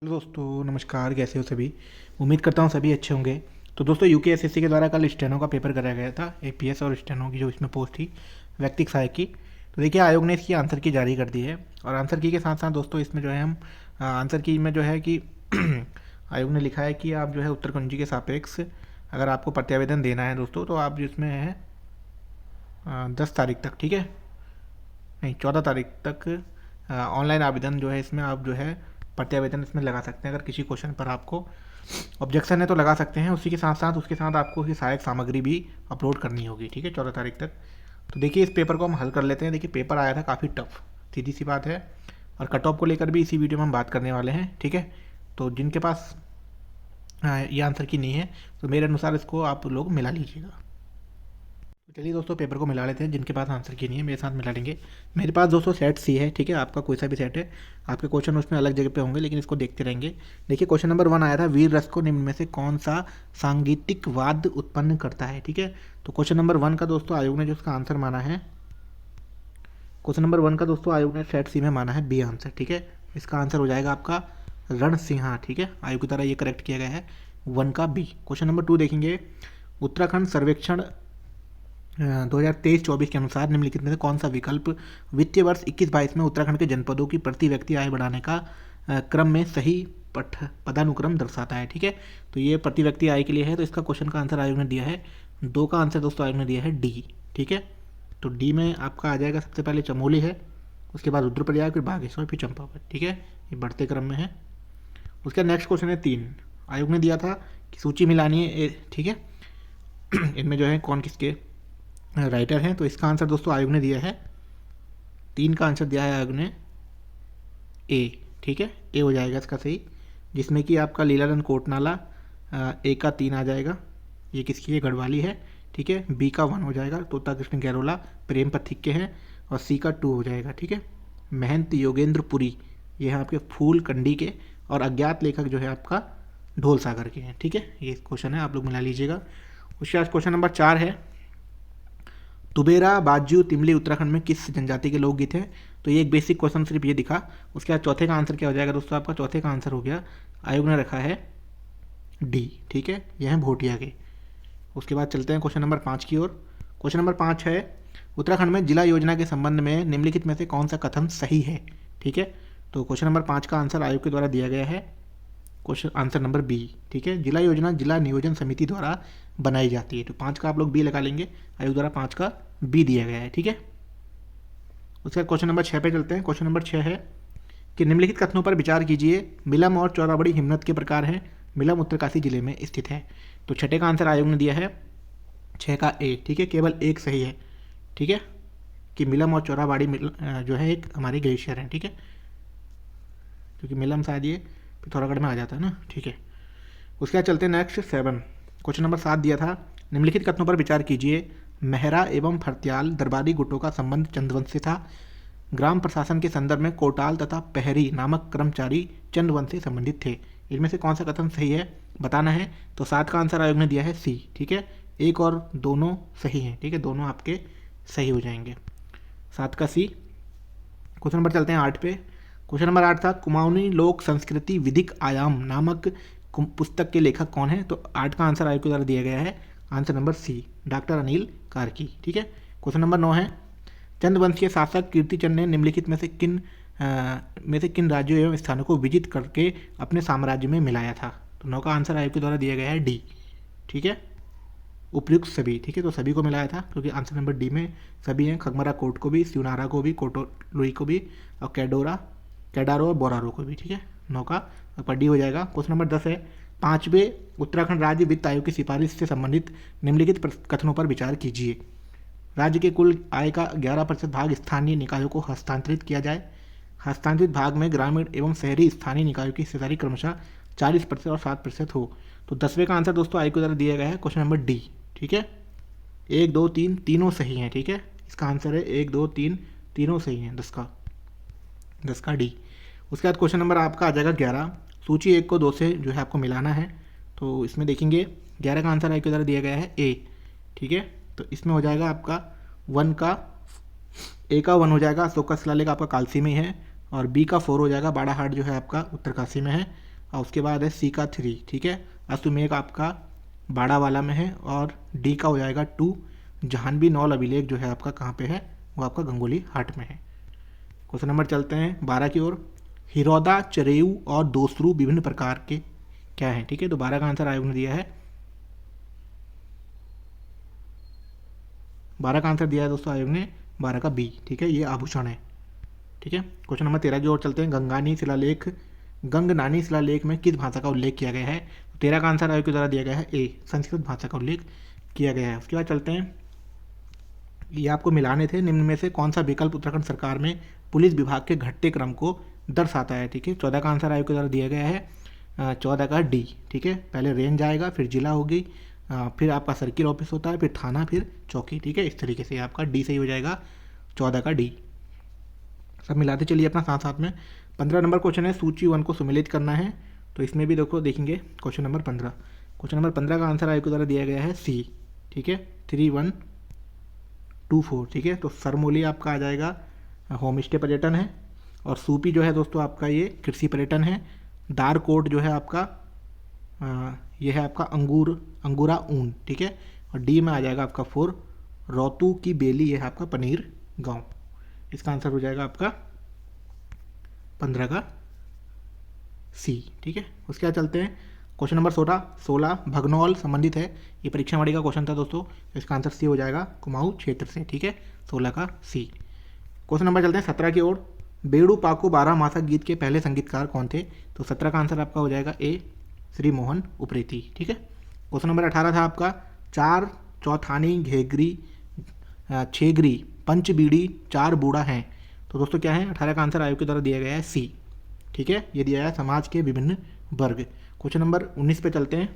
Hello दोस्तों, नमस्कार। कैसे हो सभी? उम्मीद करता हूँ सभी अच्छे होंगे। तो दोस्तों, यूकेएसएससी के द्वारा कल स्टेनो का पेपर कराया गया था। एपीएस और स्टेनो की जो इसमें पोस्ट थी, व्यक्तिक सहायक की। तो देखिए, आयोग ने इसकी आंसर की जारी कर दी है। और आंसर की के साथ साथ दोस्तों, इसमें जो है हम आंसर की में जो है कि आयोग ने लिखा है कि आप जो है उत्तर कुंजी के सापेक्ष अगर आपको प्रत्यावेदन देना है दोस्तों, तो आप जिसमें है 10 तारीख तक, ठीक है, नहीं 14 तारीख तक ऑनलाइन आवेदन जो है इसमें आप जो है प्रत्यावेदन इसमें लगा सकते हैं। अगर किसी क्वेश्चन पर आपको ऑब्जेक्शन है तो लगा सकते हैं। उसी के साथ साथ उसके साथ आपको उसकी सहायक सामग्री भी अपलोड करनी होगी, ठीक है, 14 तारीख तक। तो देखिए, इस पेपर को हम हल कर लेते हैं। देखिए, पेपर आया था काफ़ी टफ, सीधी सी बात है। और कट ऑफ को लेकर भी इसी वीडियो में हम बात करने वाले हैं, ठीक है। तो जिनके पास ये आंसर की नहीं है, तो मेरे अनुसार इसको आप लोग मिला लीजिएगा। तो चलिए दोस्तों, पेपर को मिला लेते हैं। जिनके पास आंसर की नहीं है, मेरे साथ मिला लेंगे। मेरे पास दोस्तों सेट सी है, ठीक है। आपका कोई सा भी सेट है, आपके क्वेश्चन उसमें अलग जगह पे होंगे, लेकिन इसको देखते रहेंगे। देखिए, क्वेश्चन नंबर 1 आया था, वीर रस को निम्न में से कौन सा सांगीतिक वाद्य उत्पन्न करता है, ठीक है। तो क्वेश्चन नंबर 1 का दोस्तों आयोग ने जो उसका आंसर माना है, क्वेश्चन नंबर 1 का दोस्तों आयोग ने सेट सी में माना है बी आंसर, ठीक है। इसका आंसर हो जाएगा आपका रणसिंहा, ठीक है। आयोग की तरह ये करेक्ट किया गया है 1 का बी। क्वेश्चन नंबर 2 देखेंगे, उत्तराखंड सर्वेक्षण 2023-24 के अनुसार निम्नलिखित में से कौन सा विकल्प वित्तीय वर्ष 21-22 में उत्तराखंड के जनपदों की प्रति व्यक्ति आय बढ़ाने का क्रम में सही पदानुक्रम दर्शाता है, ठीक है। तो ये प्रति व्यक्ति आय के लिए है। तो इसका क्वेश्चन का आंसर आयोग ने दिया है 2 का आंसर दोस्तों आयोग ने दिया है डी, ठीक है। तो डी में आपका आ जाएगा सबसे पहले चमोली है, उसके बाद रुद्रप्रयाग, फिर बागेश्वर, फिर चंपावत, ठीक है। ये बढ़ते क्रम में है। उसका नेक्स्ट क्वेश्चन है 3। आयोग ने दिया था कि सूची मिलानी है, ठीक है। इनमें जो है कौन किसके राइटर हैं। तो इसका आंसर दोस्तों आयोग ने दिया है 3 का आंसर दिया है आयोग ने ए, ठीक है। ए हो जाएगा इसका सही, जिसमें कि आपका लीलारन कोटनाला ए का 3 आ जाएगा। ये किसकी है? गढ़वाली है, ठीक है। बी का 1 हो जाएगा, तोता कृष्ण गैरोला प्रेम पथिक के हैं। और सी का 2 हो जाएगा, ठीक है। महंत योगेंद्र पुरी, ये हैं आपके फूल कंडी के। और अज्ञात लेखक जो है आपका ढोल सागर के हैं, ठीक है। ये क्वेश्चन है, आप लोग मिला लीजिएगा। उसके बाद क्वेश्चन नंबर 4 है, तुबेरा बाजू तिमली उत्तराखंड में किस जनजाति के लोकगीत हैं। तो ये एक बेसिक क्वेश्चन सिर्फ ये दिखा। उसके बाद चौथे का आंसर क्या हो जाएगा दोस्तों? आपका चौथे का आंसर हो गया, आयोग ने रखा है डी, ठीक है। यह है भोटिया के। उसके बाद चलते हैं क्वेश्चन नंबर 5 की ओर। क्वेश्चन नंबर 5 है, उत्तराखंड में जिला योजना के संबंध में निम्नलिखित में से कौन सा कथन सही है, ठीक है। तो क्वेश्चन नंबर 5 का आंसर आयोग के द्वारा दिया गया है क्वेश्चन आंसर नंबर बी, ठीक है। जिला योजना जिला नियोजन समिति द्वारा बनाई जाती है। तो 5 का आप लोग बी लगा लेंगे, आयोग द्वारा 5 का बी दिया गया है, ठीक है। उसके बाद क्वेश्चन नंबर 6 पे चलते हैं। क्वेश्चन नंबर 6 है कि निम्नलिखित कथनों पर विचार कीजिए। मिलम और चौराबड़ी हिमनद के प्रकार हैं। मिलम उत्तरकाशी जिले में स्थित है। तो छठे का आंसर आयोग ने दिया है 6 का ए, ठीक है। केवल एक सही है, ठीक है, कि मिलम और चौराबाड़ी जो है एक हमारे ग्लेशियर हैं, ठीक है। क्योंकि मिलम शायद ये पिथौरागढ़ में आ जाता है ना, ठीक है। उसके बाद चलते हैं नेक्स्ट 7। क्वेश्चन नंबर 7 दिया था, निम्नलिखित कथनों पर विचार कीजिए। मेहरा एवं फरत्याल दरबारी गुटों का संबंध चंदवंश से था। ग्राम प्रशासन के संदर्भ में कोटाल तथा पहरी नामक कर्मचारी चंदवंश से संबंधित थे। इनमें से कौन सा कथन सही है बताना है। तो 7 का आंसर आयोग ने दिया है सी, ठीक है। एक और दोनों सही हैं, ठीक है, दोनों आपके सही हो जाएंगे, 7 का सी। क्वेश्चन नंबर चलते हैं 8 पे। क्वेश्चन नंबर 8 था, कुमाऊनी लोक संस्कृति विधिक आयाम नामक पुस्तक के लेखक कौन है। तो 8 का आंसर आयोग के द्वारा दिया गया है answer number C, doctor Anil Karki, ठीक है। क्वेश्चन नंबर 9 है, चंद्रवंशीय शासक कीर्तिचंद ने निम्नलिखित में से किन राज्यों एवं स्थानों को विजित करके अपने साम्राज्य में मिलाया था। तो 9 का आंसर आयोग के द्वारा दिया गया है डी, ठीक है, उपयुक्त सभी, ठीक है। तो सभी को मिलाया था क्योंकि आंसर नंबर डी में सभी हैं। खगमरा कोट को भी, सिवनारा को भी, कोटोलुई को भी, और कैडारो और बोरारो को भी, ठीक है। 9 का आपका डी हो जाएगा। क्वेश्चन नंबर 10 है, 5वें उत्तराखंड राज्य वित्त आयोग की सिफारिश से संबंधित निम्नलिखित कथनों पर विचार कीजिए। राज्य के कुल आय का 11% भाग स्थानीय निकायों को हस्तांतरित किया जाए। हस्तांतरित भाग में ग्रामीण एवं शहरी स्थानीय निकायों की हिस्सेदारी क्रमशः 40% और 7% हो। तो 10वें का आंसर दोस्तों आयोग के द्वारा दिया गया है क्वेश्चन नंबर डी, ठीक है। 1, 2, 3 तीनों सही हैं, ठीक है। इसका आंसर है 1, 2, 3 तीनों सही हैं, 10 का डी। उसके बाद क्वेश्चन नंबर आपका आ जाएगा 11। सूची 1 को 2 से जो है आपको मिलाना है। तो इसमें देखेंगे 11 का आंसर आयोग के द्वारा दिया गया है ए, ठीक है। तो इसमें हो जाएगा आपका 1 का ए का 1 हो जाएगा, अशोक का शिलालेख आपका कालसी में ही है। और बी का 4 हो जाएगा, बाड़ाहाट जो है आपका उत्तरकाशी में है। और उसके बाद है सी का 3, ठीक है। अश्वमेध आपका बाड़ावाला में है, और डी का हो जाएगा 2, जाह्नवी नौल अभिलेख जो है आपका कहाँ पे है, वो आपका गंगोली हाट में है। क्वेश्चन नंबर चलते हैं 12 की ओर। हिरौदा, चरेयू और दोसरू विभिन्न प्रकार के क्या हैं, ठीक है। तो 12 का आंसर आयोग ने दिया है, 12 का आंसर दिया है दोस्तों आयोग ने 12 का बी, ठीक है, ये आभूषण है, ठीक है। क्वेश्चन नंबर 13 की ओर चलते हैं। गंगनानी शिलालेख में किस भाषा का उल्लेख किया गया है। 13 का आंसर आयोग के द्वारा दिया गया है ए, संस्कृत भाषा का उल्लेख किया गया है। उसके बाद चलते हैं, ये आपको मिलाने थे, निम्न में से कौन सा विकल्प उत्तराखंड सरकार में पुलिस विभाग के घटते क्रम को दर्शाता है, ठीक है। 14 का आंसर आयोग के द्वारा दिया गया है 14 का डी, ठीक है। पहले रेंज आएगा, फिर जिला होगी, फिर आपका सर्किल ऑफिस होता है, फिर थाना, फिर चौकी, ठीक है। इस तरीके से आपका डी सही हो जाएगा, 14 का डी। सब मिलाते चलिए अपना साथ साथ में। 15 नंबर क्वेश्चन है, सूची 1 को सम्मिलित करना है। तो इसमें भी देखो देखेंगे क्वेश्चन नंबर 15। क्वेश्चन नंबर 15 का आंसर आयोग के द्वारा दिया गया है सी, ठीक है, 3124, ठीक है। तो सरमोली आपका आ जाएगा होम स्टे पर्यटन है, और सूपी जो है दोस्तों आपका ये कृषि पर्यटन है। दारकोट जो है आपका ये है आपका अंगूरा ऊन, ठीक है। और डी में आ जाएगा आपका 4, रौतू की बेली, ये है आपका पनीर गांव। इसका आंसर हो जाएगा आपका 15 का सी, ठीक है। उसके बाद चलते हैं क्वेश्चन नंबर 16 भगनौल संबंधित है, ये परीक्षा वाड़ी का क्वेश्चन था दोस्तों। तो इसका आंसर सी हो जाएगा, कुमाऊं क्षेत्र से, ठीक है, 16 का सी। क्वेश्चन नंबर चलते हैं 17 की ओर। बेड़ू पाको 12 मासा गीत के पहले संगीतकार कौन थे। तो 17 का आंसर आपका हो जाएगा ए, श्री मोहन उप्रेती, ठीक है। क्वेश्चन नंबर 18 था आपका, 4 चौथानी घेगरी छेगरी पंचबीड़ी 4 बूढ़ा हैं। तो दोस्तों क्या है, 18 का आंसर आयोग के द्वारा दिया गया है सी, ठीक है। ये दिया है समाज के विभिन्न वर्ग। क्वेश्चन नंबर 19 पे चलते हैं।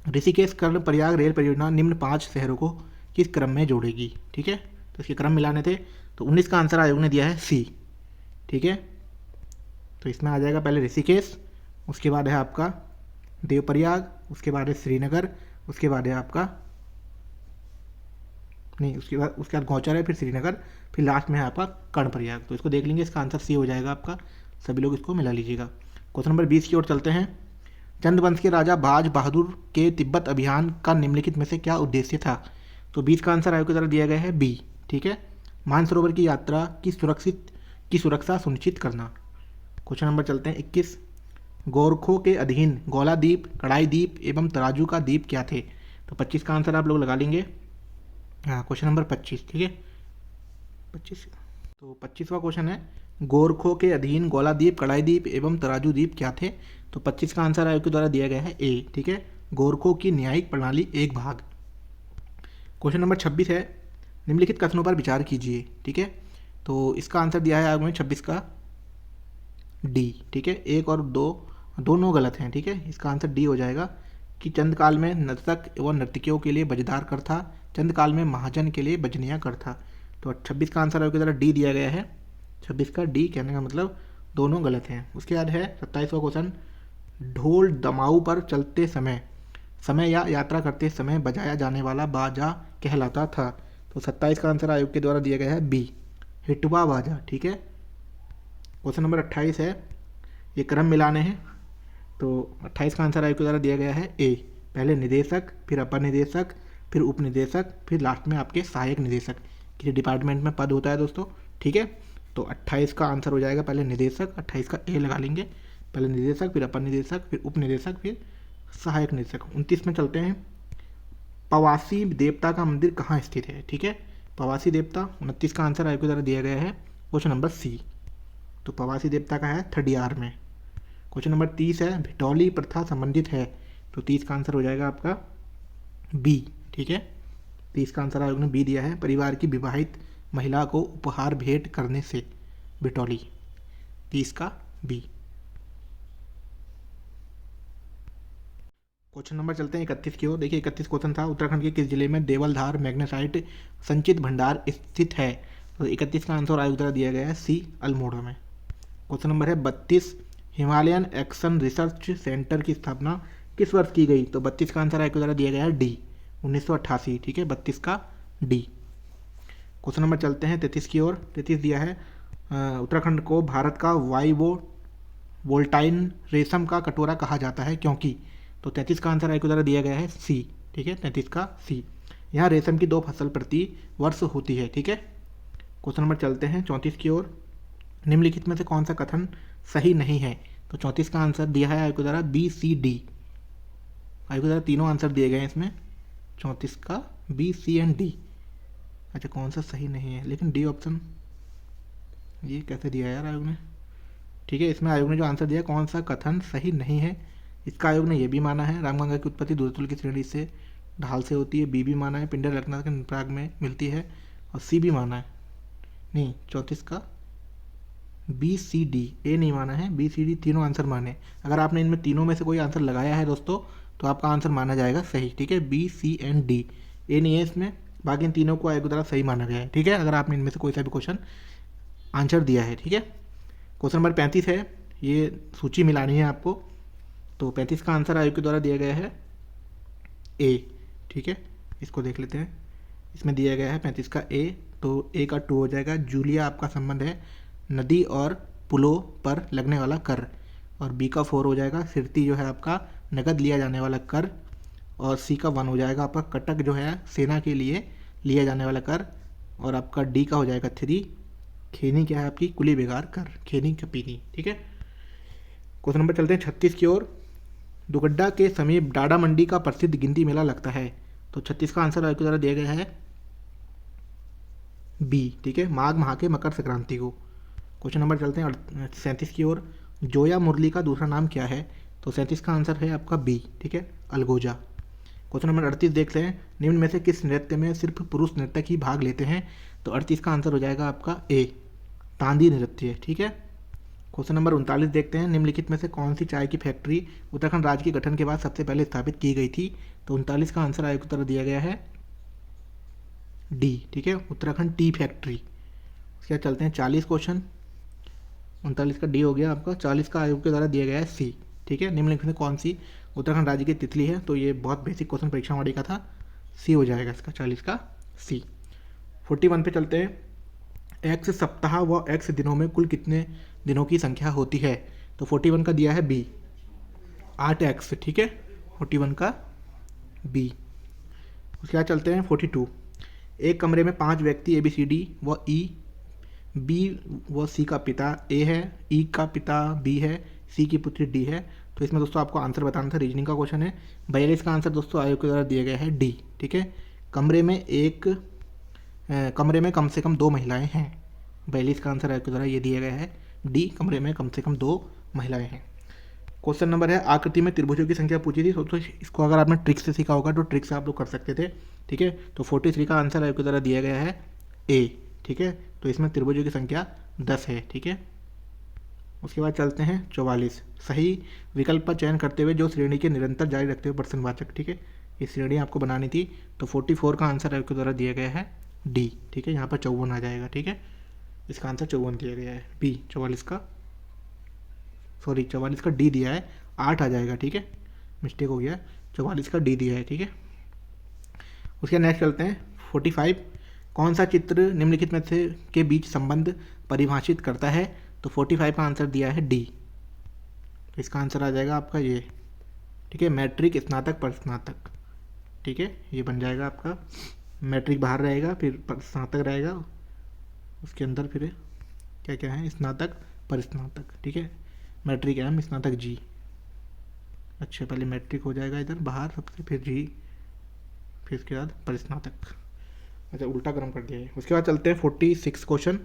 ऋषिकेश कर्णप्रयाग रेल परियोजना निम्न 5 शहरों को किस क्रम में जोड़ेगी, ठीक है। तो इसके क्रम मिलाने थे, तो 19 का आंसर आयोग ने दिया है सी, ठीक है। तो इसमें आ जाएगा पहले ऋषिकेश, उसके बाद है आपका देवप्रयाग, उसके बाद है श्रीनगर, उसके बाद है आपका नहीं उसके बाद गौचर है, फिर श्रीनगर, फिर लास्ट में है आपका कर्णप्रयाग। तो इसको देख लेंगे, इसका आंसर सी हो जाएगा आपका, सभी लोग इसको मिला लीजिएगा। क्वेश्चन नंबर 20 की ओर चलते हैं। चंद्रवंश के राजा बाज बहादुर के तिब्बत अभियान का निम्नलिखित में से क्या उद्देश्य था। तो 20 का आंसर आयोग की तरफ दिया गया है बी, ठीक है, मानसरोवर की यात्रा की सुरक्षा सुनिश्चित करना। क्वेश्चन नंबर चलते हैं 21। गोरखों के अधीन गौला द्वीप, कड़ाई द्वीप एवं तराजू का द्वीप क्या थे। तो 25 का आंसर आप लोग लगा लेंगे, हाँ, क्वेश्चन नंबर 25, ठीक है, 25। तो 25वां क्वेश्चन है, गोरखों के अधीन गौला द्वीप, कड़ाई द्वीप एवं तराजू द्वीप क्या थे। तो 25 का आंसर आयोग के द्वारा दिया गया है ए, ठीक है, गोरखों की न्यायिक प्रणाली एक भाग। क्वेश्चन नंबर 26 है, निम्नलिखित कथनों पर विचार कीजिए, ठीक है। तो इसका आंसर दिया है आयोग में 26 का डी, ठीक है। 1 और 2 दोनों गलत हैं, ठीक है। इसका आंसर डी हो जाएगा कि चंद्रकाल में नर्तक एवं नर्तकियों के लिए बजदार कर था, चंद्रकाल में महाजन के लिए बजनिया कर था। तो 26 का आंसर की तरह डी दिया गया है, 26 का डी कहने का मतलब दोनों गलत हैं। उसके बाद है 27वां क्वेश्चन, ढोल दमाऊ पर चलते समय या यात्रा करते समय बजाया जाने वाला बाजा कहलाता था। तो 27 का आंसर आयोग के द्वारा दिया गया है बी, हिटवा बाजा, ठीक है। क्वेश्चन नंबर 28 है, ये क्रम मिलाने हैं। तो 28 का आंसर आयोग के द्वारा दिया गया है ए, पहले निदेशक, फिर अपर निदेशक, फिर उप निदेशक, फिर लास्ट में आपके सहायक निदेशक, किसी डिपार्टमेंट में पद होता है दोस्तों, ठीक है। तो 28 का आंसर हो जाएगा पहले निदेशक, 28 का ए लगा लेंगे, पहले निदेशक, फिर अपर निदेशक, फिर उप निदेशक, फिर सहायक निदेशक। 29 में चलते हैं, पवासी देवता का मंदिर कहाँ स्थित है, ठीक है, पवासी देवता। 29 का आंसर आपके द्वारा दिया गया है क्वेश्चन नंबर सी, तो पवासी देवता का है थडियार में। क्वेश्चन नंबर 30 है, भिटौली प्रथा संबंधित है। तो 30 का आंसर हो जाएगा आपका बी, ठीक है। 30 का आंसर आयोग ने बी दिया है, परिवार की विवाहित महिला को उपहार भेंट करने से भिटौली, 30 का बी। क्वेश्चन नंबर चलते हैं 31 की ओर। देखिए 31 क्वेश्चन था, उत्तराखंड के किस जिले में देवलधार मैग्नेसाइट संचित भंडार स्थित है। तो 31 का आंसर आयोग द्वारा दिया गया है सी, अल्मोड़ा में। क्वेश्चन नंबर है 32, हिमालयन एक्शन रिसर्च सेंटर की स्थापना किस वर्ष की गई। तो 32 का आंसर आयोग द्वारा दिया गया है डी, 1988, ठीक है, 32 का डी। क्वेश्चन नंबर चलते हैं 33 की ओर। 33 दिया है, उत्तराखंड को भारत का वोल्टाइन रेशम का कटोरा कहा जाता है क्योंकि। तो 33 का आंसर आपके द्वारा दिया गया है सी। ठीक है, 33 का सी। यहाँ रेशम की 2 फसल प्रति वर्ष होती है। ठीक है, क्वेश्चन नंबर चलते हैं 34 की ओर। निम्नलिखित में से कौन सा कथन सही नहीं है। तो 34 का आंसर दिया है आपके द्वारा बी सी डी। आपके द्वारा तीनों आंसर दिए गए हैं इसमें, 34 का बी सी एंड डी। अच्छा, कौन सा सही नहीं है, लेकिन डी ऑप्शन ये कैसे दिया यार आयोग ने। ठीक है, इसमें आयोग ने जो आंसर दिया कौन सा कथन सही नहीं है, इसका आयोग ने यह भी माना है रामगंगा की उत्पत्ति दूरतुल की श्रेणी से ढाल से होती है, बी भी माना है पिंडर रत्ना के प्राग में मिलती है, और सी भी माना है। नहीं, 34 का बी सी डी, ए नहीं माना है, बी सी डी तीनों आंसर माने। अगर आपने इनमें तीनों में से कोई आंसर लगाया है दोस्तों तो आपका आंसर माना जाएगा सही। ठीक है, बी सी एंड डी, ए नहीं है इसमें, बाकी इन तीनों को आयोग द्वारा सही माना गया है। ठीक है, अगर आपने इनमें से कोई सा भी क्वेश्चन आंसर दिया है। ठीक है, क्वेश्चन नंबर 35 है, ये सूची मिलानी है आपको। तो 35 का आंसर आयोग के द्वारा दिया गया है ए। ठीक है, इसको देख लेते हैं। इसमें दिया गया है 35 का ए, तो ए का 2 हो जाएगा। जूलिया आपका संबंध है नदी और पुलों पर लगने वाला कर, और बी का 4 हो जाएगा। सिरती जो है आपका नगद लिया जाने वाला कर, और सी का 1 हो जाएगा आपका कटक जो है सेना के लिए लिया जाने वाला कर, और आपका डी का हो जाएगा 3। खेनी क्या है आपकी, कुली बेगार कर, खेनी कपीनी। ठीक है, क्वेश्चन नंबर चलते हैं 36 की ओर। दुगड्डा के समीप डाडा मंडी का प्रसिद्ध गिनती मेला लगता है। तो 36 का आंसर आपके द्वारा दिया गया है बी। ठीक है, माघ माह के मकर संक्रांति को। क्वेश्चन नंबर चलते हैं 37 की ओर। जोया मुरली का दूसरा नाम क्या है। तो 37 का आंसर है आपका बी। ठीक है, अलगोजा। क्वेश्चन नंबर 38 देखते हैं, निम्न में से किस नृत्य में सिर्फ पुरुष नर्तक ही भाग लेते हैं। तो 38 का आंसर हो जाएगा आपका ए, तांदी नृत्य। ठीक है, क्वेश्चन नंबर 39 देखते हैं, निम्नलिखित में से कौन सी चाय की फैक्ट्री उत्तराखंड राज्य के गठन के बाद सबसे पहले स्थापित की गई थी। तो 39 का आंसर आयोग उत्तर दिया गया है डी। ठीक है, उत्तराखंड टी फैक्ट्री। उसके बाद चलते हैं 40 क्वेश्चन। 39 का डी हो गया आपका, 40 का आयोग के द्वारा दिया गया है सी। ठीक है, निम्नलिखित में कौन सी उत्तराखंड राज्य की तितली है। तो ये बहुत बेसिक क्वेश्चन परीक्षा वाड़ी का था, सी हो जाएगा इसका, 40 का सी। 41 पे चलते हैं, एक्स सप्ताह व एक्स दिनों में कुल कितने दिनों की संख्या होती है। तो 41 का दिया है बी, 8x। ठीक है, 41 का बी। उसके बाद चलते हैं 42। एक कमरे में 5 व्यक्ति ABCD व ई, बी व सी का पिता ए है, ई का पिता बी है, सी की पुत्री डी है। तो इसमें दोस्तों आपको आंसर बताना था, रीजनिंग का क्वेश्चन है। 42 का आंसर दोस्तों आयोग के द्वारा दिया गया है डी। ठीक है, कमरे में कम से कम 2 महिलाएं हैं। 42 का आंसर आयोग के द्वारा ये दिया गया है डी, कमरे में कम से कम 2 महिलाएं हैं। क्वेश्चन नंबर है, आकृति में त्रिभुजों की संख्या पूछी थी। तो इसको अगर आपने ट्रिक से सीखा होगा तो ट्रिक से आप लोग कर सकते थे। ठीक है, तो 43 का आंसर आपके द्वारा दिया गया है ए। ठीक है, तो इसमें त्रिभुजों की संख्या 10 है। ठीक है, उसके बाद चलते हैं 44। सही विकल्प का चयन करते हुए जो श्रेणी के निरंतर जारी रखते हुए प्रश्नवाचक। ठीक है, ये श्रेणी आपको बनानी थी। तो 44 का आंसर आपके द्वारा दिया गया है डी। ठीक है, यहाँ पर 54 आ जाएगा। ठीक है, इसका आंसर 54 दिया गया है बी। 44 का डी दिया है, 8 आ जाएगा। ठीक है, मिस्टेक हो गया, 44 का डी दिया है। ठीक है, उसके नेक्स्ट चलते हैं 45। कौन सा चित्र निम्नलिखित में से के बीच संबंध परिभाषित करता है। तो 45 का आंसर दिया है डी। तो इसका आंसर आ जाएगा आपका ये। ठीक है, मैट्रिक स्नातक परस्नातक। ठीक है, ये बन जाएगा आपका, मैट्रिक बाहर रहेगा, फिर स्नातक रहेगा, उसके अंदर फिर क्या क्या है, स्नातक परिस्नातक। ठीक है, मैट्रिक एम, स्नातक जी। अच्छा, पहले मैट्रिक हो जाएगा इधर बाहर सबसे, फिर जी, फिर इसके बाद परिस्नातक। अच्छा, उल्टा क्रम कर दिया है। उसके बाद चलते हैं 46 क्वेश्चन।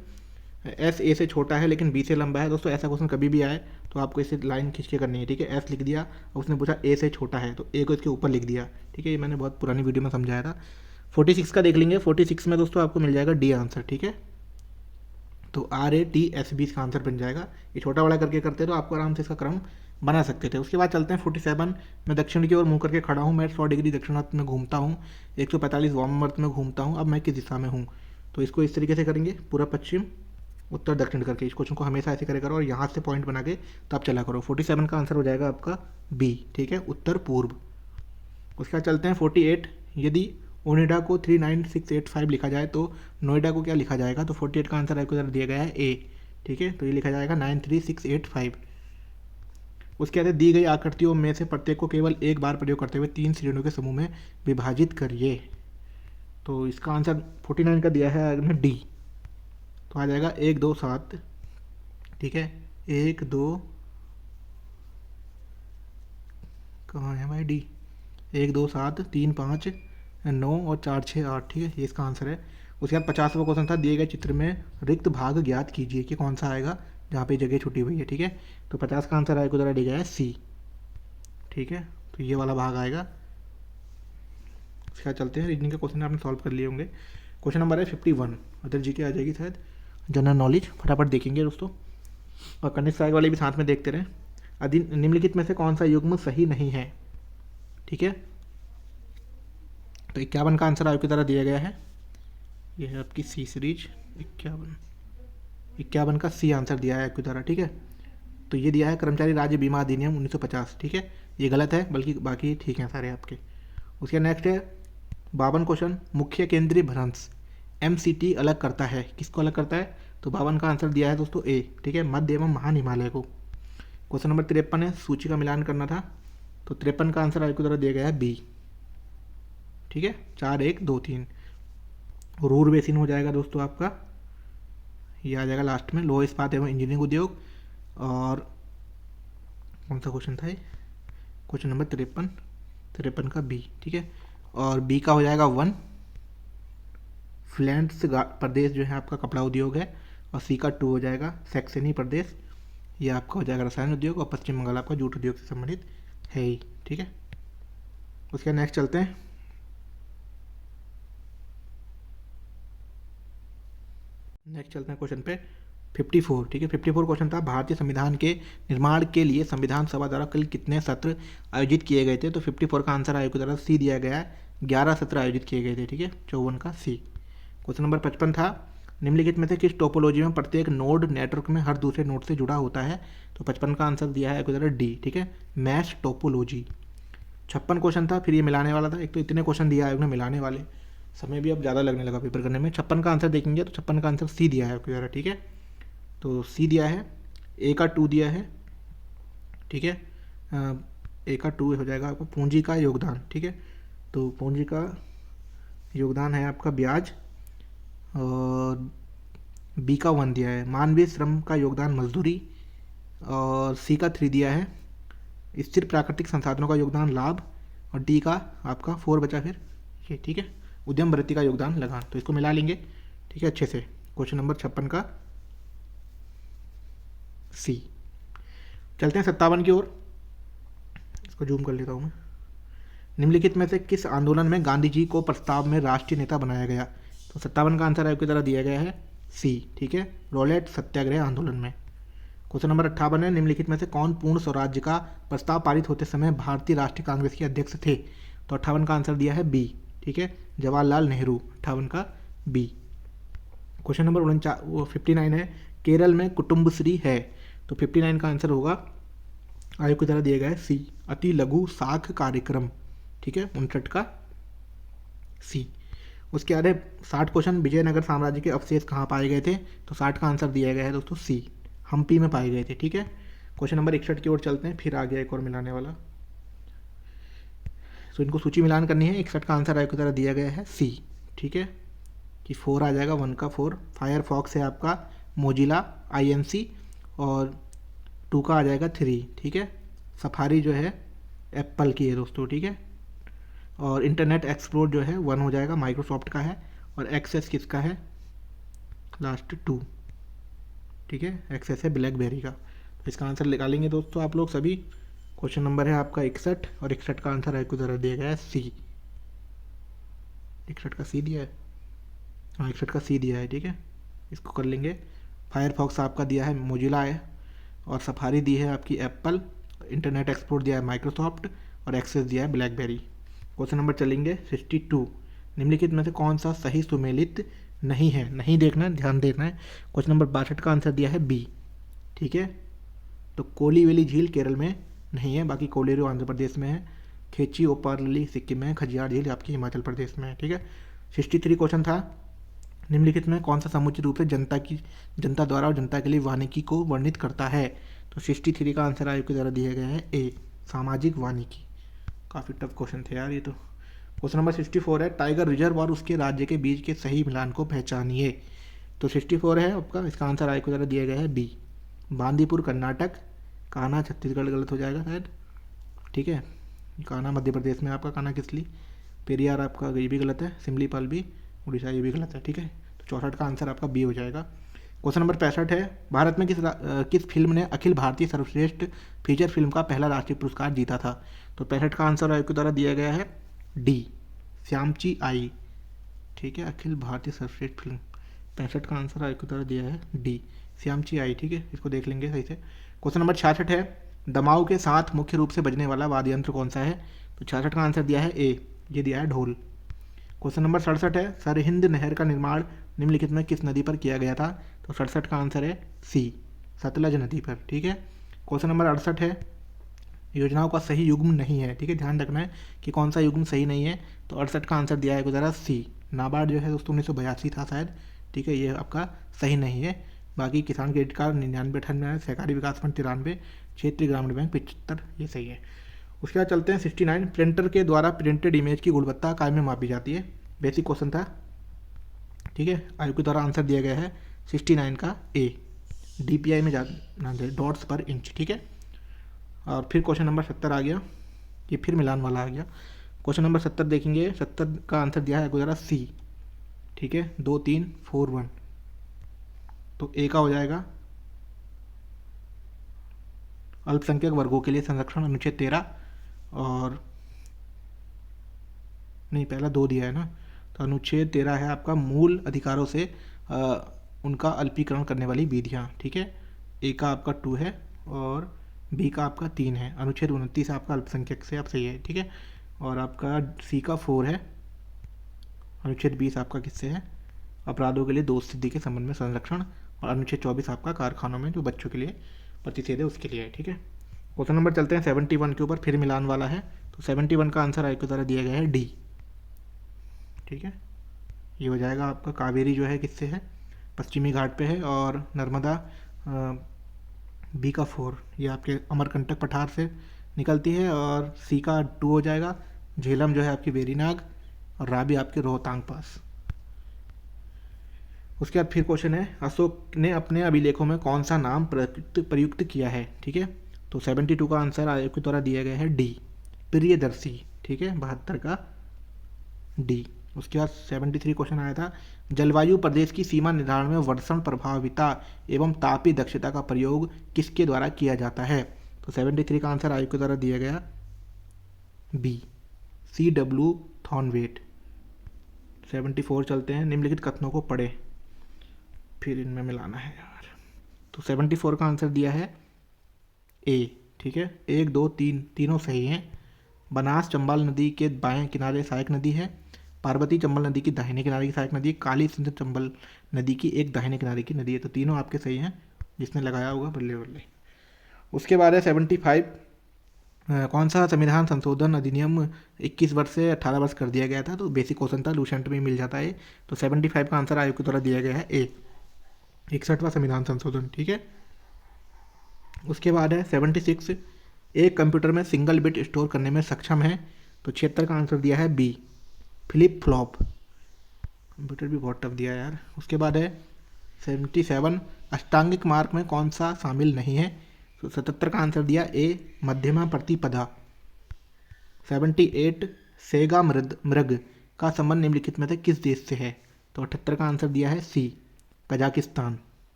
एस ए से छोटा है लेकिन बी से लंबा है। दोस्तों ऐसा क्वेश्चन कभी भी आए तो आपको इसे लाइन खींच के करनी है। ठीक है, एस लिख दिया और उसने पूछा ए से छोटा है, तो ए को इसके ऊपर लिख दिया। ठीक है, ये मैंने बहुत पुरानी वीडियो में समझाया था। 46 का देख लेंगे। 46 में दोस्तों आपको मिल जाएगा डी आंसर। ठीक है, तो RATSB इसका आंसर बन जाएगा। ये छोटा बड़ा करके करते तो आपको आराम से इसका क्रम बना सकते थे। उसके बाद चलते हैं 47। मैं दक्षिण की ओर मुँह करके खड़ा हूँ, मैं 100 डिग्री दक्षिणावर्त में घूमता हूँ, 145 वामावर्त में घूमता हूँ, अब मैं किस दिशा में हूँ। तो इसको इस तरीके से करेंगे, पूरा पश्चिम उत्तर दक्षिण करके। इस क्वेश्चन को हमेशा ऐसे करे करो और यहाँ से पॉइंट बना के तब चला करो। 47 का आंसर हो जाएगा आपका बी। ठीक है, उत्तर पूर्व। उसके बाद चलते हैं 48। यदि ओनिडा को 39685 लिखा जाए तो नोएडा को क्या लिखा जाएगा। तो 48 का आंसर आपको दिया गया है ए। ठीक है, तो ये लिखा जाएगा 93685। उसके बाद दी गई आकृतियों में से प्रत्येक को केवल एक बार प्रयोग करते हुए 3 श्रेणियों के समूह में विभाजित करिए। तो इसका आंसर 49 का दिया है डी। तो आ जाएगा 1 2 7, ठीक है, 1 2, कहाँ है भाई डी, 1 2 7 3 5 9 और 4 6 8, ठीक है, ये इसका आंसर है। उसके बाद 50वां क्वेश्चन था, दिए गए चित्र में रिक्त भाग ज्ञात कीजिए कि कौन सा आएगा जहाँ पे जगह छुटी हुई है, ठीक है। तो 50 का आंसर आएगा उधर दिया है सी, ठीक है, तो ये वाला भाग आएगा। उसके बाद चलते हैं, रीजनिंग के क्वेश्चन आपने सॉल्व कर लिए होंगे। क्वेश्चन नंबर है 51, अदर जी के आ जाएगी शायद, जनरल नॉलेज, फटाफट देखेंगे दोस्तों, और कनिष्ठ सहायक वाले भी साथ में देखते रहें। निम्नलिखित में से कौन सा युग्म सही नहीं है, ठीक है। तो 51 का आंसर आपकी तरह दिया गया है, ये है आपकी सी सीरीज 51 का सी आंसर दिया है आपकी तरह, ठीक है। तो ये दिया है कर्मचारी राज्य बीमा अधिनियम 1950, ठीक है, ये गलत है, बल्कि बाकी ठीक हैं सारे आपके। उसके नेक्स्ट है 52 क्वेश्चन, मुख्य केंद्रीय भ्रंश MCT अलग करता है, किसको अलग करता है। तो 52 का आंसर दिया है दोस्तों ए, ठीक है, मध्य एवं महान हिमालय को। क्वेश्चन नंबर 53 है, सूची का मिलान करना था, तो 53 का आंसर आपकी तरह दिया गया है बी, ठीक है, 4 1 2 3। रूर बेसिन हो जाएगा दोस्तों आपका, ये आ जाएगा लास्ट में, लोह इस्पात एवं इंजीनियरिंग उद्योग। और कौन सा क्वेश्चन था ये, क्वेश्चन नंबर 53 का बी, ठीक है। और बी का हो जाएगा 1, फ्लैंड्स प्रदेश जो है आपका कपड़ा उद्योग है। और सी का 2 हो जाएगा सैक्सनी प्रदेश, ये आपका हो जाएगा रसायन उद्योग। और पश्चिम बंगाल आपका जूट उद्योग से संबंधित है ही, ठीक है। उसके नेक्स्ट चलते हैं, क्वेश्चन पे 54, ठीक है। 54 क्वेश्चन था, भारतीय संविधान के निर्माण के लिए संविधान सभा द्वारा कल कितने सत्र आयोजित किए गए थे। तो 54 का आंसर आयोग की तरफ सी दिया गया है, 11 सत्र आयोजित किए गए थे, ठीक है, 54 का सी। क्वेश्चन नंबर 55 था, निम्नलिखित में से किस टोपोलॉजी में प्रत्येक नोड नेटवर्क में हर दूसरे नोड से जुड़ा होता है। तो 55 का आंसर दिया है आपकी तरफ डी, ठीक है, मैश टोपोलॉजी। 56 क्वेश्चन था, फिर ये मिलाने वाला था, एक तो इतने क्वेश्चन दिया है मिलाने वाले, समय भी अब ज़्यादा लगने लगा पेपर करने में। 56 का आंसर देखेंगे तो 56 का आंसर सी दिया है आपकी तरह, ठीक है। तो सी दिया है, ए का 2 दिया है, ठीक है, ए का 2 हो जाएगा आपका पूंजी का योगदान, ठीक है। तो पूंजी का योगदान है आपका ब्याज। और बी का 1 दिया है मानवीय श्रम का योगदान मजदूरी। और सी का 3 दिया है स्थिर प्राकृतिक संसाधनों का योगदान लाभ। और डी का आपका 4 बचा फिर ये, ठीक है, उद्यम वृत्ति का योगदान लगान। तो इसको मिला लेंगे, ठीक है, अच्छे से। क्वेश्चन नंबर 56 का सी। चलते हैं 57 की ओर, इसको जूम कर लेता हूँ मैं। निम्नलिखित में से किस आंदोलन में गांधी जी को प्रस्ताव में राष्ट्रीय नेता बनाया गया। तो 57 का आंसर आपकी तरह दिया गया है सी, ठीक है, रॉलेट सत्याग्रह आंदोलन में। क्वेश्चन नंबर 58 है, निम्नलिखित में से कौन पूर्ण स्वराज्य का प्रस्ताव पारित होते समय भारतीय राष्ट्रीय कांग्रेस के अध्यक्ष थे। तो 58 का आंसर दिया है बी, ठीक है, जवाहरलाल नेहरू, 58 का बी। क्वेश्चन नंबर 59 है, केरल में कुटुम्बश्री है। तो 59 का आंसर होगा आयोग की तरह दिया गया है सी, अति लघु साख कार्यक्रम, ठीक है, 59 का सी। उसके आगे 60 क्वेश्चन, विजयनगर साम्राज्य के अवशेष कहाँ पाए गए थे। तो 60 का आंसर दिया गया है दोस्तों सी, हम्पी में पाए गए थे, ठीक है। क्वेश्चन नंबर 61 की ओर चलते हैं, फिर आ गया एक और मिलाने वाला। तो इनको सूची मिलान करनी है। 61 का आंसर आयोग की तरह दिया गया है सी, ठीक है, कि 4 आ जाएगा, 1 का 4। फायरफॉक्स है आपका मोजिला INC। और 2 का आ जाएगा 3, ठीक है, सफारी जो है एप्पल की है दोस्तों, ठीक है। और इंटरनेट एक्सप्लोर जो है 1 हो जाएगा, माइक्रोसॉफ्ट का है। और एक्सेस किसका है, लास्ट 2, ठीक है, एक्सेस है ब्लैकबेरी का। तो इसका आंसर निकालेंगे दोस्तों आप लोग सभी। क्वेश्चन नंबर है आपका 61, और 61 का आंसर आपको ज़रा दिया गया है सी, 61 का सी दिया है, हाँ 61 का सी दिया है, ठीक है, इसको कर लेंगे। फायरफॉक्स आपका दिया है मोजिला है। और सफारी दी है आपकी एप्पल। इंटरनेट एक्सप्लोर दिया है माइक्रोसॉफ्ट। और एक्सेस दिया है ब्लैकबेरी। क्वेश्चन नंबर चलेंगे 62, निम्नलिखित में से कौन सा सही सुमेलित नहीं है। नहीं देखना है, ध्यान देना है। क्वेश्चन नंबर 62 का आंसर दिया है बी, ठीक है। तो कोलीवेली झील केरल में नहीं है, बाकी कोलेरू आंध्र प्रदेश में है, खेची ओपारली सिक्किम में, खजियार झील आपकी हिमाचल प्रदेश में है, ठीक है। 63 क्वेश्चन था, निम्नलिखित में कौन सा समुचित रूप से जनता द्वारा और जनता के लिए वानिकी को वर्णित करता है। तो 63 का आंसर आयोग के द्वारा दिया गया है ए, सामाजिक वानिकी। काफ़ी टफ क्वेश्चन थे यार ये तो। क्वेश्चन नंबर 64 है, टाइगर रिजर्व और उसके राज्य के बीच के सही मिलान को पहचानिए। तो 64 है आपका, इसका आंसर आयोग के द्वारा दिया गया है बी, बांदीपुर कर्नाटक, कान्हा छत्तीसगढ़ गलत हो जाएगा शायद, ठीक है। कान्हा मध्य प्रदेश में आपका, कान्हा किसली, पेरियार आपका ये भी गलत है, सिमलीपाल भी उड़ीसा ये भी गलत है, ठीक है। तो 64 का आंसर आपका बी हो जाएगा। क्वेश्चन नंबर 65 है, भारत में किस फिल्म ने अखिल भारतीय सर्वश्रेष्ठ फीचर फिल्म का पहला राष्ट्रीय पुरस्कार जीता था। तो 65 का आंसर आयोग के द्वारा दिया गया है डी, श्यामची आई, ठीक है। अखिल भारतीय सर्वश्रेष्ठ फिल्म, 65 का आंसर आयोग के द्वारा दिया है डी, श्यामची आई, ठीक है। इसको देख लेंगे सही से। क्वेश्चन नंबर 66 है, दमाऊ के साथ मुख्य रूप से बजने वाला वाद्य यंत्र कौन सा है। तो 66 का आंसर दिया है ए, ये दिया है ढोल। क्वेश्चन नंबर 67 है, सरहिंद नहर का निर्माण निम्नलिखित में किस नदी पर किया गया था। तो 67 का आंसर है सी, सतलज नदी पर, ठीक है। क्वेश्चन नंबर 68 है, योजनाओं का सही युग्म नहीं है, ठीक है, ध्यान रखना है कि कौन सा युग्म सही नहीं है। तो 68 का आंसर दिया है गुजरा सी, नाबार्ड जो है दोस्तों 1982 था शायद, ठीक है, ये आपका सही नहीं है। बाकी किसान क्रेडिट कार्ड 99, सहकारी विकास फंड 93, क्षेत्रीय ग्रामीण बैंक 75, ये सही है। उसके बाद चलते हैं 69, प्रिंटर के द्वारा प्रिंटेड इमेज की गुणवत्ता काय में मापी जाती है। बेसिक क्वेश्चन था, ठीक है। आयोग के द्वारा आंसर दिया गया है 69 का ए, DPI में जाना डॉट्स पर इंच, ठीक है। और फिर क्वेश्चन नंबर 70 आ गया, ये फिर मिलान वाला आ गया। क्वेश्चन नंबर 70 देखेंगे, 70 का आंसर दिया है गुजरा सी, ठीक है, 2 3 4 1। तो ए का हो जाएगा अल्पसंख्यक वर्गों के लिए संरक्षण अनुच्छेद 13, और नहीं पहला 2 दिया है ना, तो अनुच्छेद 13 है आपका मूल अधिकारों से उनका अल्पीकरण करने वाली विधियाँ, ठीक है। ए का आपका 2 है और बी का आपका 3 है। अनुच्छेद 29 आपका अल्पसंख्यक से आप सही है, ठीक है। और आपका सी का 4 है। अनुच्छेद 20 आपका किससे है, अपराधों के लिए दोष सिद्धि के संबंध में संरक्षण। और अनुच्छेद 24 आपका कारखानों में जो बच्चों के लिए प्रतिषेध है उसके लिए है, ठीक है। क्वेश्चन नंबर चलते हैं 71 के ऊपर, फिर मिलान वाला है। तो 71 का आंसर आयोग के द्वारा दिया गया है डी, ठीक है। ये हो जाएगा आपका कावेरी जो है किससे है, पश्चिमी घाट पे है, और नर्मदा बी का 4, ये आपके अमरकंटक पठार से निकलती है। और सी का 2 हो जाएगा, झेलम जो है आपकी वेरीनाग, और राबी आपके रोहतांग पास। उसके बाद फिर क्वेश्चन है, अशोक ने अपने अभिलेखों में कौन सा नाम प्रयुक्त किया है, ठीक है। तो 72 का आंसर आयोग के द्वारा दिया गया है डी, प्रियदर्शी, ठीक है, 72 का डी। उसके बाद 73 क्वेश्चन आया था, जलवायु प्रदेश की सीमा निर्धारण में वर्षण प्रभाविता एवं तापीय दक्षता का प्रयोग किसके द्वारा किया जाता है। तो 73 का आंसर आयोग के द्वारा दिया गया बी, CW थॉर्नवेट। 74 चलते हैं, निम्नलिखित कथनों को पढ़े, फिर इनमें मिलाना है यार। तो 74 का आंसर दिया है ए, ठीक है, 1 2 3 तीनों सही हैं। बनास चंबल नदी के बाएं किनारे सहायक नदी है, पार्वती चंबल नदी की दाहिने किनारे की सहायक नदी है, काली सिंध चंबल नदी की एक दाहिने किनारे की नदी है। तो तीनों आपके सही हैं, जिसने लगाया होगा बल्ले बल्ले। उसके बाद है 75, कौन सा संविधान संशोधन अधिनियम 21 वर्ष से 18 वर्ष कर दिया गया था। तो बेसिक क्वेश्चन था, लूसेंट में मिल जाता है। तो 75 का आंसर आयोग के द्वारा दिया गया है ए, 61वां संविधान संशोधन, ठीक है। उसके बाद है 76, एक कंप्यूटर में सिंगल बिट स्टोर करने में सक्षम है। तो 76 का आंसर दिया है बी, फ्लिप फ्लॉप। कंप्यूटर भी बहुत टफ दिया है यार। उसके बाद है 77, अष्टांगिक मार्ग में कौन सा शामिल नहीं है। तो 77 का आंसर दिया ए, मध्यमा प्रतिपदा। 78, सेगा मृग का संबंध निम्नलिखित में से किस देश से है। तो 78 का आंसर दिया है सी, कजाकिस्तान।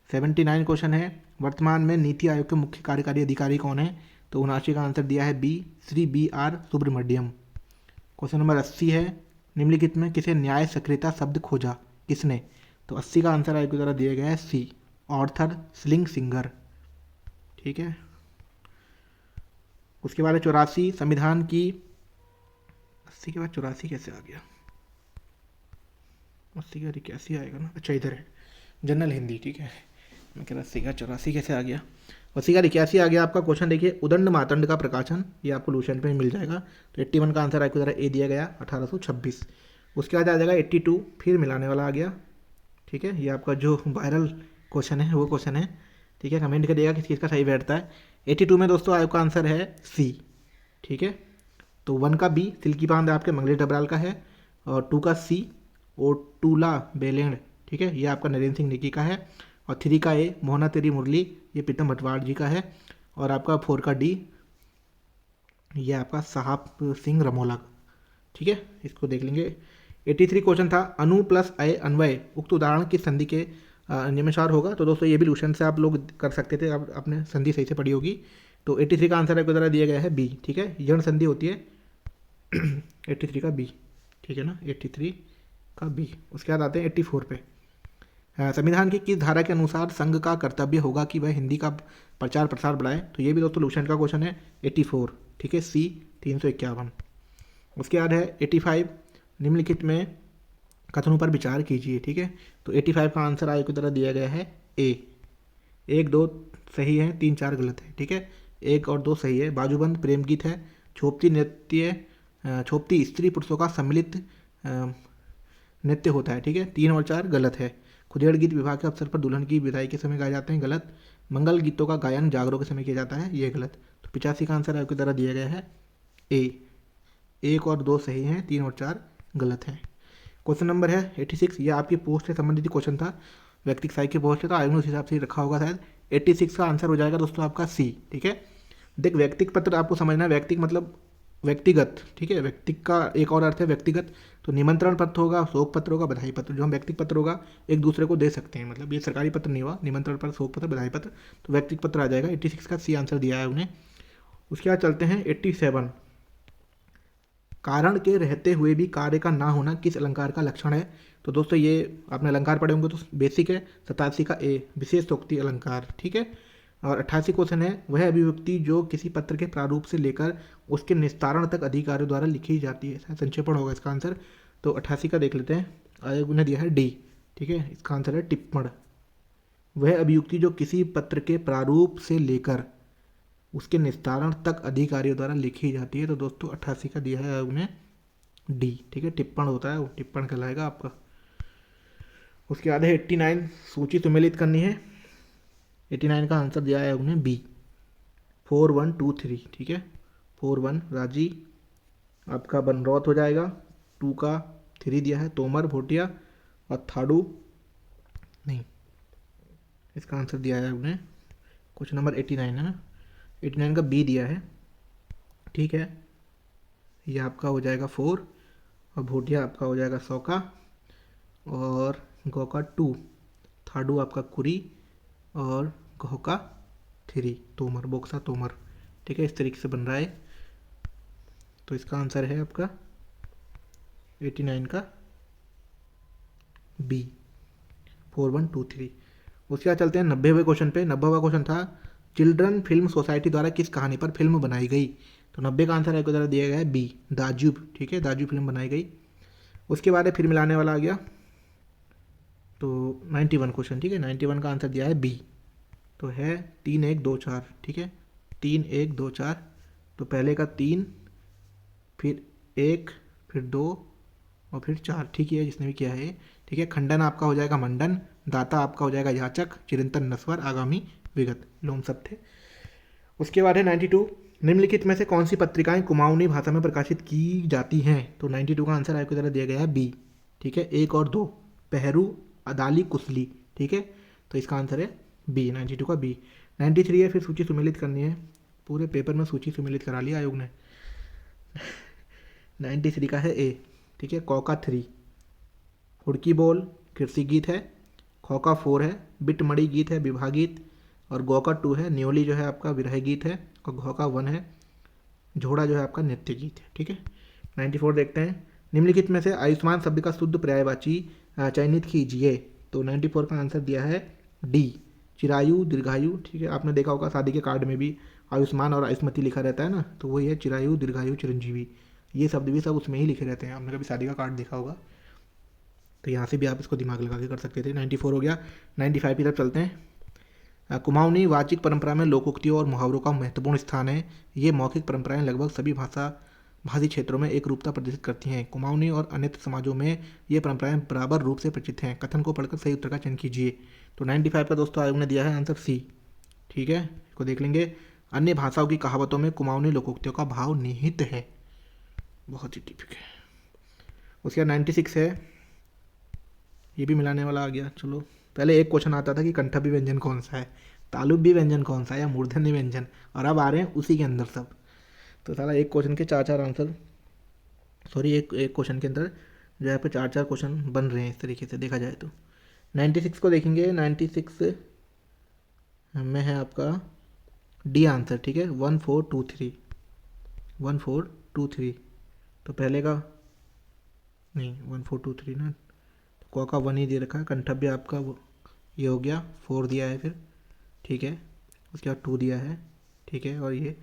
79 क्वेश्चन है, वर्तमान में नीति आयोग के मुख्य कार्यकारी अधिकारी कौन है। तो 79 का आंसर दिया है B, Shri BR Subramaniam. Question number 80 है, निम्नलिखित में किसे न्याय सक्रियता शब्द खोजा, किसने। तो 80 का आंसर आयोग के द्वारा दिया गया है सी, ऑर्थर स्लिंग सिंगर, ठीक है। उसके बाद 84, संविधान की 80 के बाद 84 कैसे आ गया, 80 का 81 आएगा ना, अच्छा इधर है जनरल हिंदी, ठीक है। मैं कह रहा 80 का 84 कैसे आ गया, 80 का 81 आ गया आपका। क्वेश्चन देखिए, उदंड मातंड का प्रकाशन, ये आपको लूसेंट में मिल जाएगा। तो 81 का आंसर आपको ज़रा ए दिया गया, 1826। उसके बाद आ जाएगा 82, फिर मिलाने वाला आ गया, ठीक है। ये आपका जो वायरल क्वेश्चन है वो क्वेश्चन है ठीक है, कमेंट करिएगा किस चीज़ का सही बैठता है। 82 में दोस्तों आयोग का आंसर है सी। ठीक है, तो 1 का बी सिल्की बांध आपके मंगलेश डबराल का है, और 2 का सी ओटूला बेलेंड, ठीक है, ये आपका नरेंद्र सिंह नेगी का है, और 3 का ए मोहना तेरी मुरली, ये प्रीतम भटवाड़ जी का है, और आपका 4 का डी ये आपका साहब सिंह रमोला। ठीक है, इसको देख लेंगे। 83 क्वेश्चन था, अनु प्लस अय अन्वय उक्त उदाहरण की संधि के नियमानुसार होगा। तो दोस्तों ये भी ट्यूशन से आप लोग कर सकते थे, आप आपने संधि सही से पढ़ी होगी। तो 83 का आंसर आपको ज़रा दिया गया है बी। ठीक है, यण संधि होती है 83 का बी। ठीक है ना, 83 का बी। उसके बाद आते हैं 84 पे। संविधान की किस धारा के अनुसार संघ का कर्तव्य होगा कि वह हिंदी का प्रचार प्रसार बढ़ाए। तो ये भी दोस्तों लूसेंट का क्वेश्चन है 84। ठीक है, सी 351। उसके बाद है 85, निम्नलिखित में कथनों पर विचार कीजिए। ठीक है, तो 85 का आंसर आगे की तरह दिया गया है ए। 1 2 सही है, 3 4 गलत है। ठीक है, 1 और 2 सही है। बाजूबंद प्रेम गीत है। छोपती नृत्य, छोपती स्त्री पुरुषों का सम्मिलित नृत्य होता है। ठीक है, 3 और 4 गलत है। खुदेड़ गीत विवाह के अवसर पर दुल्हन की विदाई के समय गाए जाते हैं, गलत। मंगल गीतों का गायन जागरों के समय किया जाता है, ये गलत। तो 85 का आंसर आपकी तरह दिया गया है ए। 1 और 2 सही हैं, 3 और 4 गलत हैं। क्वेश्चन नंबर है 86, यह आपकी पोस्ट से संबंधित क्वेश्चन था, व्यक्तिगत साहित्य की पोस्ट है, तो आयोग ने उस हिसाब से रखा होगा शायद। 86 का आंसर हो जाएगा दोस्तों आपका सी। ठीक है, देख व्यक्तिगत पत्र आपको समझना है, व्यक्तिगत मतलब व्यक्तिगत। ठीक है, व्यक्तिगत का एक और अर्थ है व्यक्तिगत। तो निमंत्रण पत्र होगा, शोक पत्र होगा, बधाई पत्र। जो हम व्यक्तिगत पत्र होगा एक दूसरे को दे सकते हैं, मतलब ये सरकारी पत्र नहीं हुआ, निमंत्रण पत्र, शोक पत्र, बधाई पत्र, तो व्यक्तिगत पत्र आ जाएगा। 86 का सी आंसर दिया है उन्हें। उसके बाद चलते हैं 87, कारण के रहते हुए भी कार्य का ना होना किस अलंकार का लक्षण है। तो दोस्तों ये आपने अलंकार पढ़े होंगे तो बेसिक है। 87 का ए विशेषोक्ति अलंकार। ठीक है, और 88 क्वेश्चन है, वह अभिव्यक्ति जो किसी पत्र के प्रारूप से लेकर उसके निस्तारण तक अधिकारियों द्वारा लिखी जाती है, संक्षेपण होगा इसका आंसर। तो 88 का देख लेते हैं, आयोग ने दिया है डी। ठीक है, इसका आंसर है टिप्पण। वह अभियुक्ति जो किसी पत्र के प्रारूप से लेकर उसके निस्तारण तक अधिकारियों द्वारा लिखी जाती है। तो दोस्तों 88 का दिया है आयोग ने डी। ठीक है, टिप्पण होता है वो, टिप्पण कहलाएगा आपका। उसके बाद है 89, सूची सुमेलित करनी है। 89 का आंसर दिया है आयोग ने बी, 4 1 2 3। ठीक है, 4 1 राजी आपका बनरौत हो जाएगा। 2 का 3 दिया है तोमर भोटिया, और थाड़ू नहीं, इसका आंसर दिया है आयोग ने क्वेश्चन नंबर 89 है ना, 89 का बी दिया है। ठीक है, ये आपका हो जाएगा 4, और भोटिया आपका हो जाएगा 100 का, और गौ का 2, थाडू आपका कुरी, और गौ का 3 तोमर, बोक्सा तोमर। ठीक है, इस तरीके से बन रहा है। तो इसका आंसर है आपका 89 का बी, 4 1 2 3। उसके बाद चलते हैं 90वें क्वेश्चन पे। 90वां क्वेश्चन था, चिल्ड्रन फिल्म सोसाइटी द्वारा किस कहानी पर फिल्म बनाई गई। तो 90 का आंसर आपको द्वारा दिया गया है बी, दाजूब। ठीक है, दाजूब फिल्म बनाई गई। उसके बाद फिर मिलाने वाला आ गया, तो 91 क्वेश्चन। ठीक है, 91 का आंसर दिया है बी, तो है 3 1 2 4। ठीक है, 3 1 2 4। तो पहले का 3, फिर 1, फिर 2, और फिर 4। ठीक है, जिसने भी किया है। ठीक है, खंडन आपका हो जाएगा मंडन, दाता आपका हो जाएगा याचक, चिरंतन नस्वर, आगामी विगत, लोम सब थे। उसके बाद है 92, निम्नलिखित में से कौन सी पत्रिकाएं कुमाऊनी भाषा में प्रकाशित की जाती हैं। तो 92 का आंसर आपकी तरह दिया गया है बी। ठीक है, 1 और 2, पहरू, अदाली, कुसली। ठीक है, तो इसका आंसर है बी, 92 का बी। 93 है, फिर सूची सुमेलित करनी है। पूरे पेपर में सूची सुमेलित करा लिया आयोग ने। 93 का है ए। ठीक है, कौ का 3, हुड़की बोल कृषि गीत है। खौ का 4 है बिटमड़ी गीत है, विवाह गीत। और गौ का 2 है न्योली जो है आपका विरह गीत है। और घौ का 1 है झोड़ा जो है आपका नृत्य गीत है। ठीक है, 94 देखते हैं, निम्नलिखित में से आयुष्मान शब्द का शुद्ध पर्यायवाची चयनित कीजिए। तो 94 का आंसर दिया है डी, चिरायु दीर्घायु। ठीक है, आपने देखा होगा शादी के कार्ड में भी आयुष्मान और आयुष्मती लिखा रहता है ना, तो वही है चिरायु दीर्घायु चिरंजीवी। ये शब्द भी सब उसमें ही लिखे रहते हैं, आपने कभी शादी का कार्ड देखा होगा, तो यहाँ से भी आप इसको दिमाग लगा के कर सकते थे। 94 हो गया। 95 की तरफ चलते हैं। कुमाऊनी वाचिक परंपरा में लोकोक्तियों और मुहावरों का महत्वपूर्ण स्थान है। ये मौखिक परंपराएं लगभग सभी भाषी क्षेत्रों में एक रूपता प्रदर्शित करती हैं। कुमाऊनी और अन्य समाजों में ये परंपराएं बराबर रूप से प्रचलित हैं। कथन को पढ़कर सही उत्तर का चयन कीजिए। तो 95 का दोस्तों आयोग ने दिया है आंसर सी, ठीक है, इसको देख लेंगे। अन्य भाषाओं की कहावतों में कुमाऊनी लोकोक्तियों का भाव निहित है, बहुत ही टिपिक है। उसके बाद 96 है, ये भी मिलाने वाला आ गया। चलो, पहले एक क्वेश्चन आता था कि कंठभी व्यंजन कौन सा है, तालुब्य व्यंजन कौन सा है, या मूर्धन्य व्यंजन, और अब आ रहे हैं उसी के अंदर सब। तो साला एक क्वेश्चन के चार चार आंसर, सॉरी एक एक क्वेश्चन के अंदर जो है पे चार चार क्वेश्चन बन रहे हैं इस तरीके से देखा जाए तो। 96 को देखेंगे। 96 में है आपका डी आंसर, ठीक है, 1423, 1423। तो पहले का नहीं, 1423 ना, क का 1 ही दे रखा है, कंठव्य आपका ये हो गया, 4 दिया है फिर, ठीक है, उसके बाद 2 दिया है, ठीक है, और ये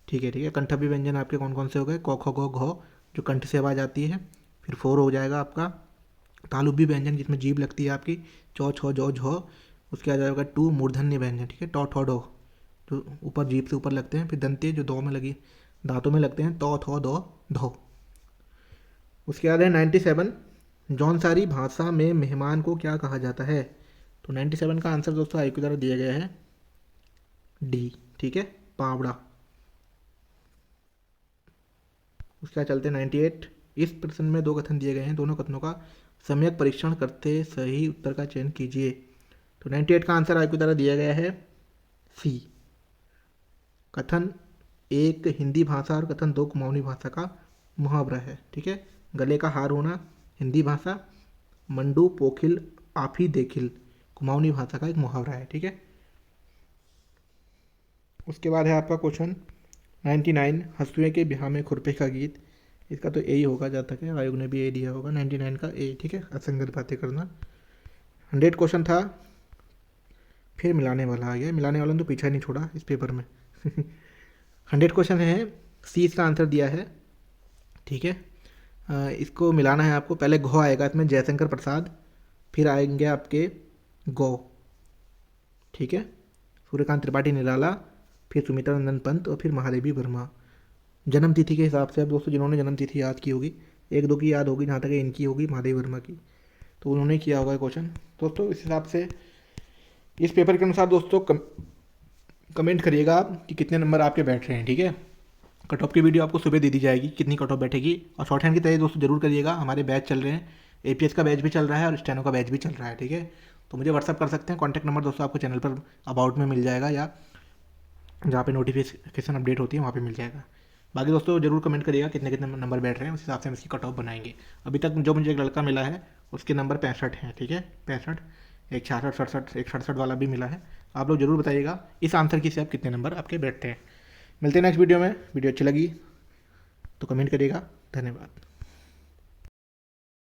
ठीक है, ठीक है। कंठव्य व्यंजन आपके कौन कौन से हो गए, क ख ग घ, जो कंठ से आवाज़ आती है, फिर 4 हो जाएगा आपका तालुब्य व्यंजन जिसमें जीभ लगती है आपकी, चौ छ जौ झ, उसके बाद जाएगा 2 मूर्धन्य व्यंजन, ठीक है, टौ ठौ डो, जो ऊपर जीभ से ऊपर लगते हैं, फिर दंते जो दो में लगी दांतों में लगते हैं, तौ थौ दो धो। उसके बाद है 97, जौनसारी भाषा में मेहमान को क्या कहा जाता है। तो 97 का आंसर दोस्तों आई की तरह दिया गया है डी, ठीक है, पावड़ा। उसके बाद चलते हैं 98। इस प्रश्न में 2 कथन दिए गए हैं, दोनों कथनों का सम्यक परीक्षण करते सही उत्तर का चयन कीजिए। तो 98 का आंसर आई की तरह दिया गया है सी। कथन 1 हिंदी भाषा और कथन 2 कुमाऊनी भाषा का मुहावरा है, ठीक है। गले का हार होना हिंदी भाषा, मंडू पोखिल आफी देखिल कुमाऊनी भाषा का एक मुहावरा है, ठीक है। उसके बाद है आपका क्वेश्चन 99, हंसुए के बिहार में खुरपे का गीत। इसका तो ए ही होगा, जहाँ तक है आयोग ने भी ए दिया होगा, 99 का ए, ठीक है, असंगत बातें करना। 100 क्वेश्चन था, फिर मिलाने वाला आ गया, मिलाने वाला ने तो पीछा नहीं छोड़ा इस पेपर में 100 क्वेश्चन है, सी इसका आंसर दिया है, ठीक है। इसको मिलाना है आपको। पहले घो आएगा इसमें, जयशंकर प्रसाद, फिर आएंगे आपके गौ, ठीक है, सूर्यकांत त्रिपाठी निराला, फिर सुमित्रा नंदन पंत, और फिर महादेवी वर्मा। जन्म तिथि के हिसाब से अब दोस्तों जिन्होंने जन्म तिथि याद की होगी, 1-2 की याद होगी, जहाँ तक इनकी होगी महादेवी वर्मा की, तो उन्होंने किया होगा क्वेश्चन दोस्तों। इस हिसाब से इस पेपर के अनुसार दोस्तों कमेंट करिएगा आप कि कितने नंबर आपके बैठ रहे हैं, ठीक है। कट ऑफ की वीडियो आपको सुबह दे दी जाएगी, कितनी कट ऑफ बैठेगी, और शॉर्ट हैंड की तैयारी दोस्तों जरूर करिएगा। हमारे बैच चल रहे हैं, एपीएस का बैच भी चल रहा है और स्टेनो का बैच भी चल रहा है, ठीक है। तो मुझे व्हाट्सअप कर सकते हैं, कॉन्टैक्ट नंबर दोस्तों आपको चैनल पर अबाउट में मिल जाएगा, या जहाँ पे नोटिफिकेशन अपडेट होती है वहाँ पे मिल जाएगा। बाकी दोस्तों जरूर कमेंट करिएगा कितने कितने नंबर बैठ रहे हैं, उस हिसाब से हम इसकी कट ऑफ बनाएंगे। अभी तक जो मुझे एक लड़का मिला है उसके नंबर 65 हैं, ठीक है, 65, एक 66, 67, एक 67 वाला भी मिला है। आप लोग जरूर बताइएगा इस आंसर की से आप कितने नंबर आपके बैठते हैं। मिलते हैं नेक्स्ट वीडियो में। वीडियो अच्छी लगी तो कमेंट करिएगा। धन्यवाद।